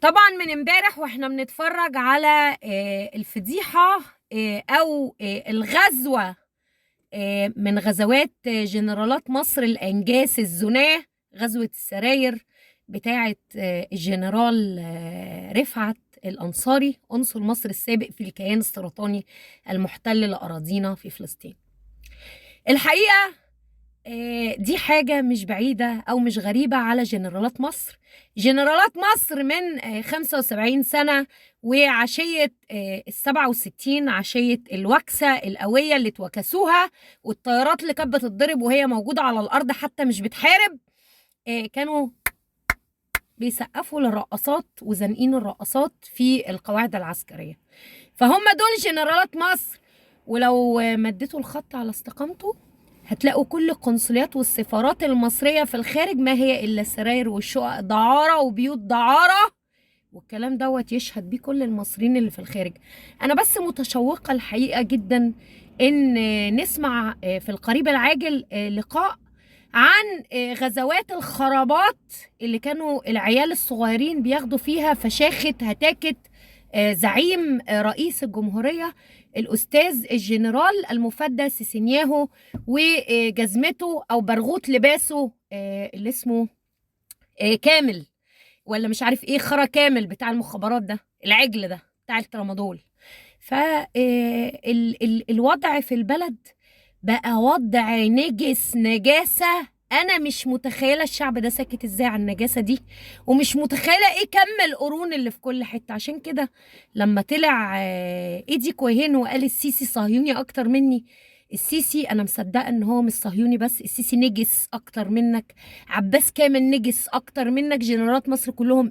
طبعا من امبارح واحنا بنتفرج على الفضيحة او الغزوة من غزوات جنرالات مصر الانجاس الزناة، غزوة السراير بتاعة الجنرال رفعت الأنصاري، عنصر مصر السابق في الكيان السرطاني المحتل لأراضينا في فلسطين. الحقيقة دي حاجة مش بعيدة أو مش غريبة على جنرالات مصر. جنرالات مصر من 75 سنة، وعشية ال67، عشية الوكسة القوية اللي اتوكسوها، والطيارات اللي كانت بتتضرب وهي موجودة على الأرض حتى مش بتحارب، كانوا بيسقفوا للرقصات وزنقين الرقصات في القواعد العسكرية. فهم دول جنرالات مصر. ولو مديتوا الخط على استقامته هتلاقوا كل القنصليات والسفارات المصرية في الخارج ما هي إلا سراير والشقق دعارة وبيوت دعارة، والكلام دوت يشهد بيه كل المصريين اللي في الخارج. أنا بس متشوقة الحقيقة جدا إن نسمع في القريب العاجل لقاء عن غزوات الخرابات اللي كانوا العيال الصغيرين بياخدوا فيها فشاخة هتاكة زعيم رئيس الجمهورية الأستاذ الجنرال المفدى سيسينياهو، وجزمته أو برغوت لباسه اللي اسمه كامل، ولا مش عارف ايه، خرا كامل بتاع المخابرات ده، العجل ده بتاع الترامادول. فالوضع في البلد بقى وضع نجس، نجاسة. أنا مش متخيلة الشعب ده ساكت ازاي على النجاسة دي، ومش متخيلة ايه كم القرون اللي في كل حتة. عشان كده لما طلع ايدي كوهين وقال السيسي صهيوني أكتر مني، السيسي أنا مصدقة إن هو مش صهيوني بس، السيسي نجس أكتر منك، عباس كامل نجس أكتر منك، جنرالات مصر كلهم